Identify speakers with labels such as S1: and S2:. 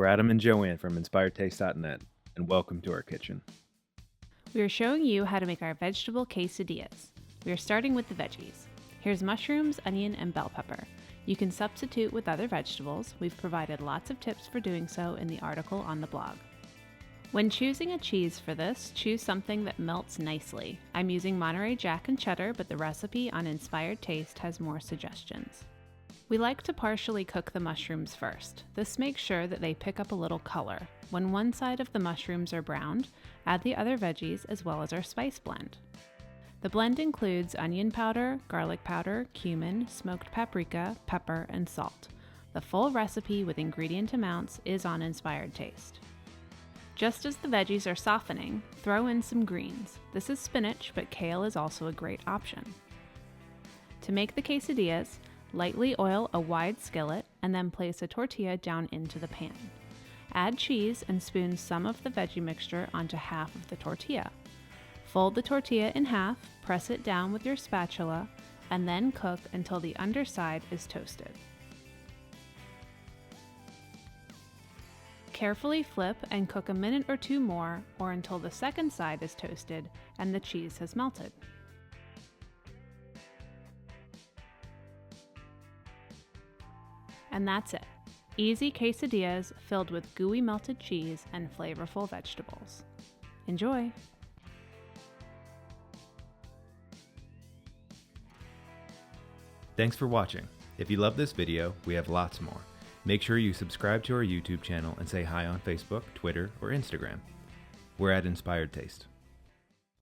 S1: We're Adam and Joanne from InspiredTaste.net, and welcome to our kitchen.
S2: We are showing you how to make our vegetable quesadillas. We are starting with the veggies. Here's mushrooms, onion, and bell pepper. You can substitute with other vegetables. We've provided lots of tips for doing so in the article on the blog. When choosing a cheese for this, choose something that melts nicely. I'm using Monterey Jack and cheddar, but the recipe on Inspired Taste has more suggestions. We like to partially cook the mushrooms first. This makes sure that they pick up a little color. When one side of the mushrooms are browned, add the other veggies as well as our spice blend. The blend includes onion powder, garlic powder, cumin, smoked paprika, pepper, and salt. The full recipe with ingredient amounts is on Inspired Taste. Just as the veggies are softening, throw in some greens. This is spinach, but kale is also a great option. To make the quesadillas, lightly oil a wide skillet and then place a tortilla down into the pan. Add cheese and spoon some of the veggie mixture onto half of the tortilla. Fold the tortilla in half, press it down with your spatula, and then cook until the underside is toasted. Carefully flip and cook a minute or two more, or until the second side is toasted and the cheese has melted. And that's it. Easy quesadillas filled with gooey melted cheese and flavorful vegetables. Enjoy!
S1: Thanks for watching. If you love this video, we have lots more. Make sure you subscribe to our YouTube channel and say hi on Facebook, Twitter, or Instagram. We're at Inspired Taste.